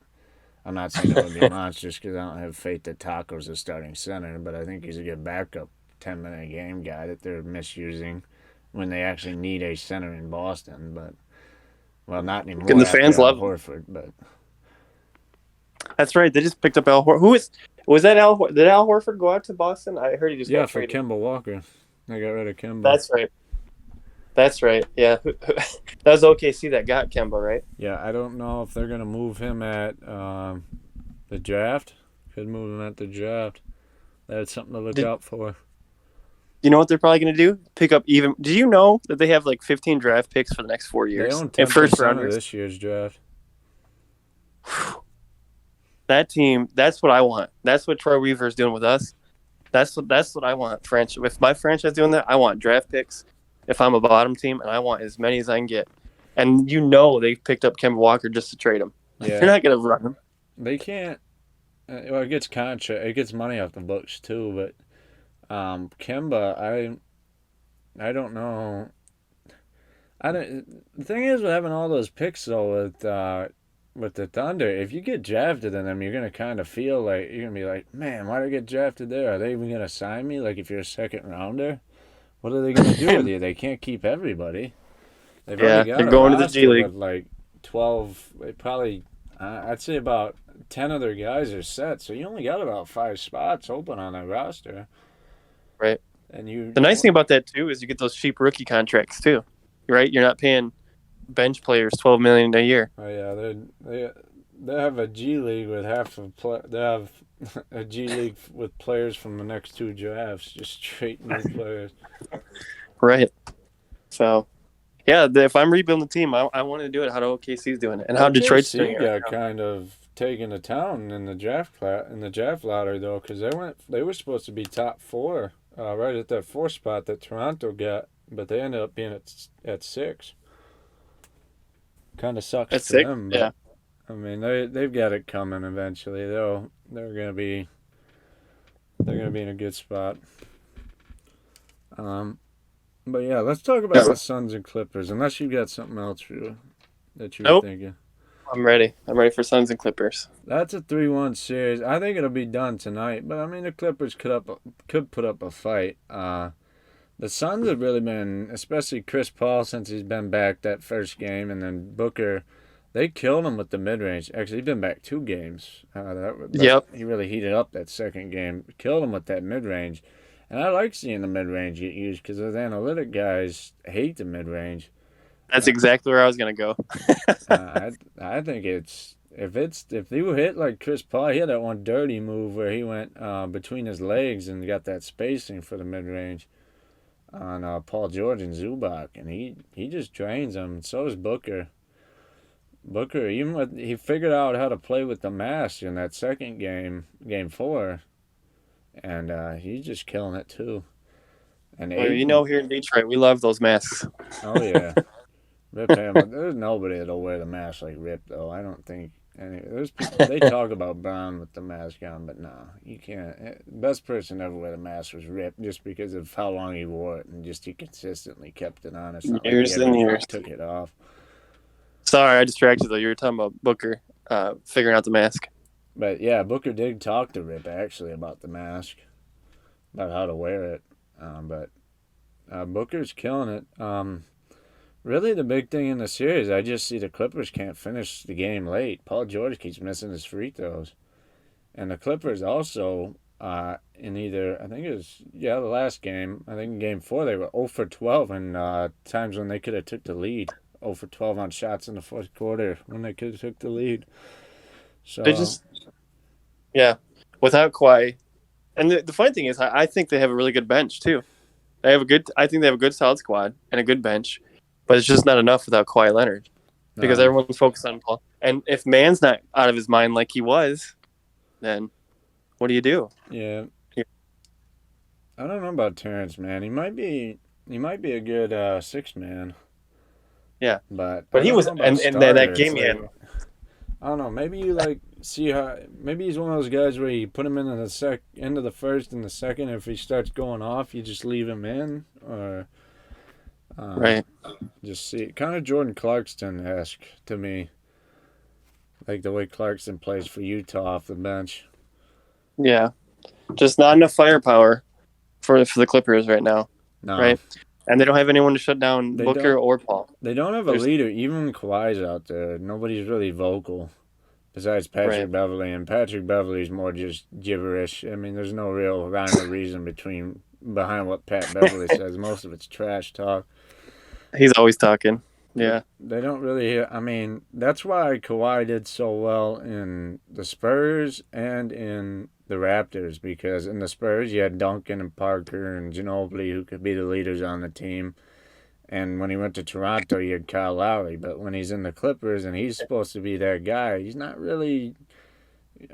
I'm not saying it would be monsters because I don't have faith that Taco's a starting center, but I think he's a good backup 10-minute game guy that they're misusing when they actually need a center in Boston. But well, not And anymore the after fans Al love him. Horford. But That's right. They just picked up Al Horford. Was that Al? Did Al Horford go out to Boston? I heard he just yeah, got for traded. Kemba Walker, they got rid of Kemba. That's right. That's right. Yeah, that was OKC that got Kemba, right? Yeah, I don't know if they're gonna move him at the draft. Could move him at the draft. That's something to look Did out for. you know what they're probably going to do? Pick up even. Did you know that they have like 15 draft picks for the next 4 They years own and first 10% of rounders? this year's draft. That team. That's what I want. That's what Troy Weaver is doing with us. That's what I want. If my franchise doing that, I want draft picks. If I'm a bottom team, and I want as many as I can get. And they picked up Kemba Walker just to trade him. They're Yeah, not going to run him. they can't. Well, it gets it gets money off the books too. But Kemba, I don't know. I don't. The thing is with having all those picks though with the Thunder, if you get drafted in them, you're gonna kind of feel like you're gonna be like, man, why did I get drafted there? Are they even gonna sign me? Like if you're a second rounder, what are they gonna do with you? They can't keep everybody. They've Yeah, already got they're a going to the G roster League. with like 12. They probably, I'd say about 10 other guys are set. So you only got about 5 spots open on that roster, Right. and you. The nice thing about that too is you get those cheap rookie contracts too. Right? You're not paying bench players $12 million a year. Oh yeah, they have a G League with half of they have a G League with players from the next two drafts, just straight new players. Right. So yeah, if I'm rebuilding the team, I want to do it how OKC's doing it and how Detroit's doing OKC it right got now. kind of taken to town in the draft lottery though, because they were supposed to be top four, right at that four spot that Toronto got, but they ended up being at six. Kind of sucks That's for sick. them, but Yeah. I mean they've got it coming eventually. They're gonna be in a good spot. Um, but yeah, let's talk about the Suns and Clippers. Unless you got something else that you were Nope. thinking. I'm ready. I'm ready for Suns and Clippers. That's a 3-1 series. I think it'll be done tonight, but I mean the Clippers could put up a fight. The Suns have really been, especially Chris Paul since he's been back that first game, and then Booker. They killed him with the mid range. Actually, he's been back two games. Yep. He really heated up that second game. Killed him with that mid range, and I like seeing the mid range get used because those analytic guys hate the mid range. That's exactly where I was gonna go. I think if he were hit like Chris Paul, he had that one dirty move where he went between his legs and got that spacing for the mid range on Paul George and Zubac, and he just drains them. So does Booker. He figured out how to play with the mask in that second game, game four, and he's just killing it too. And Well, Aiden, here in Detroit, we love those masks. oh yeah, Rip Hamilton. There's nobody that'll wear the mask like Rip though. I don't think. There's people they talk about Brown with the mask on, but no, you can't. The best person ever wear the mask was Rip, just because of how long he wore it and just he consistently kept it on. It's not like he Years ever and years. took it off. Sorry, I distracted though. You were talking about Booker figuring out the mask. But yeah, Booker did talk to Rip actually about the mask, about how to wear it. But Booker's killing it. Really, the big thing in the series, I just see the Clippers can't finish the game late. Paul George keeps missing his free throws, and the Clippers also in either I think it was the last game. I think in game four they were 0 for 12 and times when they could have took the lead. 0 for 12 on shots in the fourth quarter when they could have took the lead. They So just yeah, without Kawhi. And the funny thing is, I think they have a really good bench too. I think they have a good solid squad and a good bench, but it's just not enough without Kawhi Leonard because no, everyone's focused on Paul. And if Man's not out of his mind like he was, then what do you do? yeah, I don't know about Terrence, man. He might be a good six man, Yeah, but I but he don't was, know about and that starter. It's game he had. like I don't know. Maybe you like see how maybe he's one of those guys where you put him in the end of the first and the second. If he starts going off, you just leave him in, or uh, Right. just see kind of Jordan Clarkson esque to me, like the way Clarkson plays for Utah off the bench. Yeah, just not enough firepower for the Clippers right now, No, right? And they don't have anyone to shut down they Booker don't. or Paul. They don't have a There's leader. Even when Kawhi's out there, nobody's really vocal besides right. Patrick Beverly, and Patrick Beverly's more just gibberish. I mean, there's no real rhyme or reason behind what Pat Beverly says. Most of it's trash talk. He's always talking. But Yeah. they don't really. I mean, that's why Kawhi did so well in the Spurs and in the Raptors because in the Spurs you had Duncan and Parker and Ginobili who could be the leaders on the team. And when he went to Toronto, you had Kyle Lowry. But when he's in the Clippers and he's supposed to be that guy, he's not really.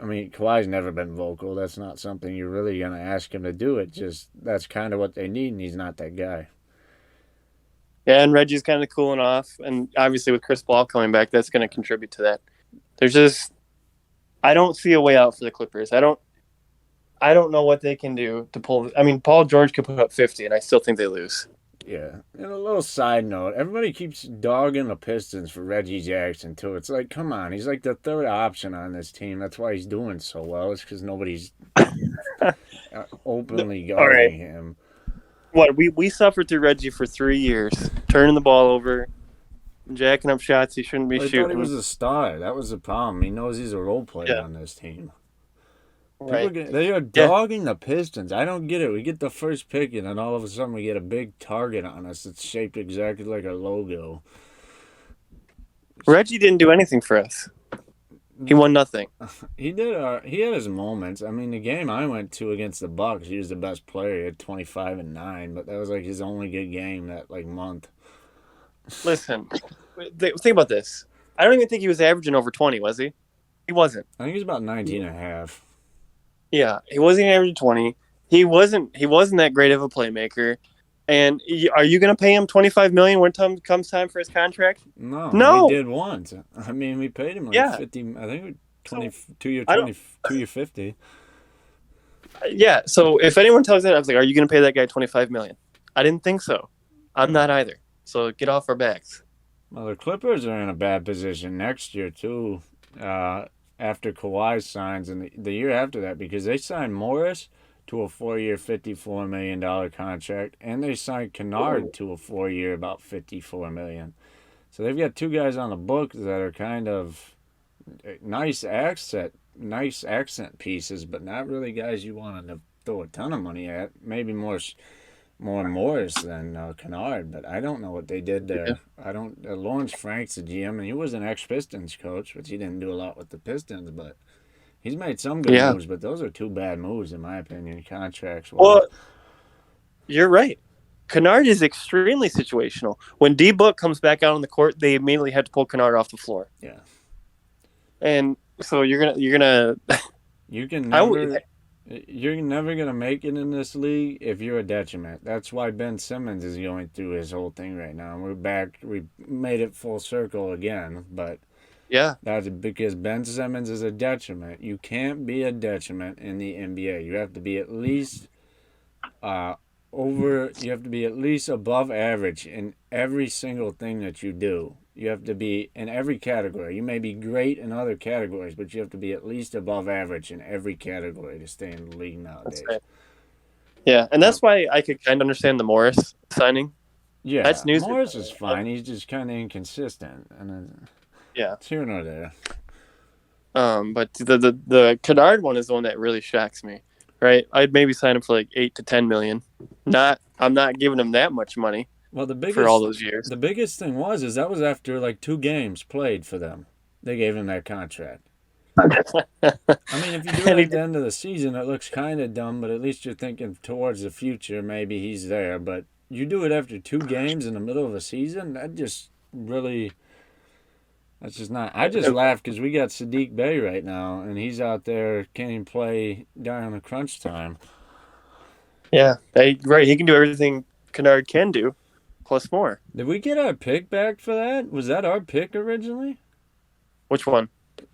I mean, Kawhi's never been vocal. That's not something you're really going to ask him to do. It just, that's kind of what they need, and he's not that guy. Yeah, and Reggie's kind of cooling off, and obviously with Chris Paul coming back, that's going to contribute to that. There's just, I don't see a way out for the Clippers. I don't know what they can do to pull. I mean, Paul George could put up 50, and I still think they lose. Yeah. And a little side note everybody keeps dogging the Pistons for Reggie Jackson, too. It's like, come on. He's like the third option on this team. That's why he's doing so well. It's because nobody's openly All right. guarding him. What we suffered through Reggie for 3 years, turning the ball over, jacking up shots he shouldn't be I thought he shooting. was a star. That was the problem. He knows he's a role player Yeah. on this team. Right. They are dogging the Pistons. I don't get it. We get the first pick, and then all of a sudden we get a big target on us that's shaped exactly like our logo. Reggie didn't do anything for us. He won nothing. He did. He had his moments. I mean, the game I went to against the Bucks, he was the best player. He had 25 and 9, but that was like his only good game that like month. Listen, think about this. I don't even think he was averaging over 20, was he? He wasn't. I think he's about 19 and a half. Yeah, he wasn't averaging 20. He wasn't that great of a playmaker. And are you going to pay him $25 million when comes time for his contract? No, we No. did once. I mean, we paid him like Yeah. 50. I think 20, So, 2 year I don't. 2 year 50. Yeah. So if anyone tells that, I was like, "Are you going to pay that guy $25 million?" I didn't think so. I'm not either. So get off our backs. Well, the Clippers are in a bad position next year too. After Kawhi signs, and the year after that, because they signed Morris to a 4 year, $54 million contract, and they signed Kennard to a 4 year, about $54 million. So they've got two guys on the books that are kind of nice accent pieces, but not really guys you want to throw a ton of money at. Maybe more Morris than Kennard, but I don't know what they did Yeah. there. I don't. Lawrence Frank's the GM, and he was an ex-Pistons coach, which he didn't do a lot with the Pistons, but he's made some good Yeah. moves. But those are two bad moves, in my opinion, contracts. Well, you're right. Kennard is extremely situational. When D Book comes back out on the court, they immediately had to pull Kennard off the floor. Yeah. And so you're gonna. You can never. You're never gonna make it in this league if you're a detriment. That's why Ben Simmons is going through his whole thing right now. We're back. We made it full circle again, but Yeah. that's because Ben Simmons is a detriment. You can't be a detriment in the NBA. You have to be at least you have to be at least above average in every single thing that you do. You have to be in every category. You may be great in other categories, but you have to be at least above average in every category to stay in the league nowadays. Right. Yeah, and that's why I could kind of understand the Morris signing. Yeah, that's news. Morris is fine. He's just kind of inconsistent, and yeah, it's here nor there. But the Kennard one is the one that really shocks me. Right, I'd maybe sign him for like $8 to $10 million. I'm not giving him that much money. Well, for all those years. The biggest thing is that was after like 2 games played for them. They gave him that contract. I mean, if you do it at the end of the season, it looks kind of dumb, but at least you're thinking towards the future. Maybe he's there. But you do it after 2 games in the middle of a season, that's just not. I just laugh because we got Sadiq Bey right now, and he's out there, can't even play during the crunch time. Yeah, right. He can do everything Kennard can do, plus more. Did we get our pick back for that? Was that our pick originally? Which one?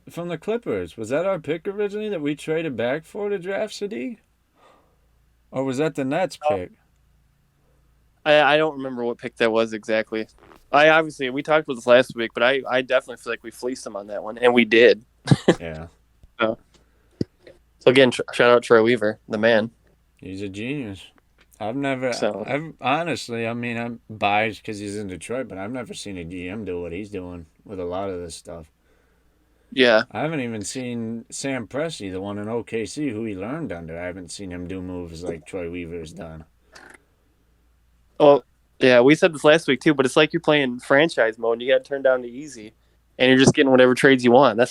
From the Clippers. Was that our pick originally that we traded back for to draft Sadiq? Or was that the Nets pick? I don't remember what pick that was exactly. We talked about this last week, but I definitely feel like we fleeced him on that one, and we did. Yeah. So again, shout out Troy Weaver, the man. He's a genius. I'm honestly, I mean, I'm biased because he's in Detroit, but I've never seen a GM do what he's doing with a lot of this stuff. Yeah. I haven't even seen Sam Presti, the one in OKC, who he learned under. I haven't seen him do moves like Troy Weaver's done. Oh, yeah, we said this last week too, but it's like you're playing franchise mode and you got to turn down the easy, and you're just getting whatever trades you want. And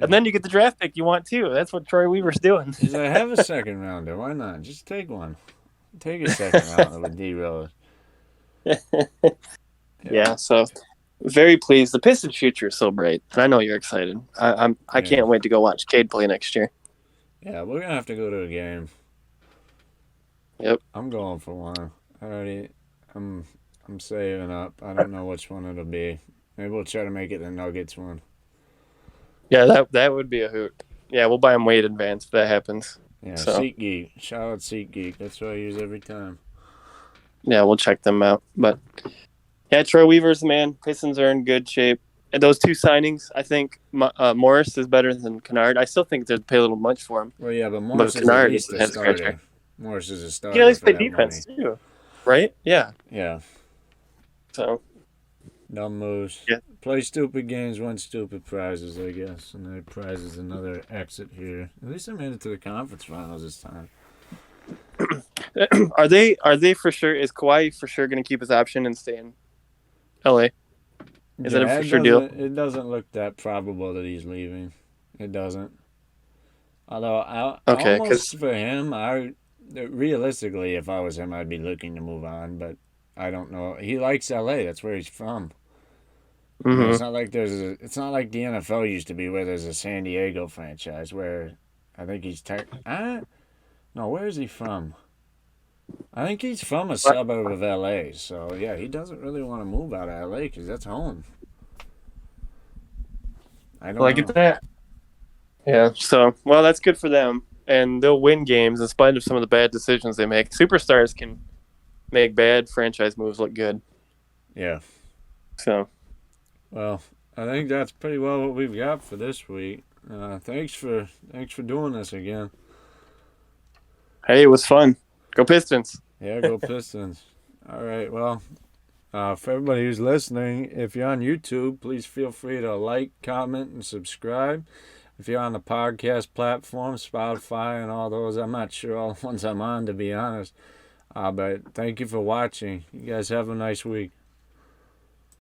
then you get the draft pick you want too. That's what Troy Weaver's doing. He's like, have a second rounder. Why not? Just take one. Take a second rounder with D Rose. Yeah, so very pleased. The Pistons' future is so bright, and I know you're excited. I can't wait to go watch Cade play next year. Yeah, we're gonna have to go to a game. Yep. I'm going for one. I'm saving up. I don't know which one it'll be. Maybe we'll try to make it the Nuggets one. Yeah, that would be a hoot. Yeah, we'll buy them way in advance if that happens. Yeah, so. SeatGeek. Shout out SeatGeek. That's what I use every time. Yeah, we'll check them out. But yeah, Troy Weaver's the man. Pistons are in good shape. And those 2 signings, I think Morris is better than Kennard. I still think they'd pay a little much for him. Well, yeah, but Morris is at least a starter. Morris is a starter. He at least play defense too, right? Yeah. Yeah. So. Dumb moves. Yeah. Play stupid games, win stupid prizes, I guess. And their prize is another exit here. At least I made it to the conference finals this time. Are they for sure? Is Kawhi for sure going to keep his option and stay in LA? Is that a Yeah, for sure deal? it doesn't look that probable that he's leaving. It doesn't. Although Okay, almost because for him, I realistically, if I was him, I'd be looking to move on. But I don't know. He likes L.A. That's where he's from. I mean, hmm it's not like the NFL used to be where there's a San Diego franchise where I think he's no, where is he from? I think he's from a suburb of L.A. So yeah, he doesn't really want to move out of L.A. because that's home. I well, don't I get know. that. Yeah. So, well, that's good for them, and they'll win games in spite of some of the bad decisions they make. Superstars can make bad franchise moves look good. Yeah. So, Well, I think that's pretty well what we've got for this week. Thanks for doing this again. hey, it was fun. Go Pistons. Yeah, go Pistons. All right. Well, for everybody who's listening, if you're on YouTube, please feel free to like, comment, and subscribe. If you're on the podcast platform, Spotify, and all those, I'm not sure all the ones I'm on, to be honest. But thank you for watching. You guys have a nice week.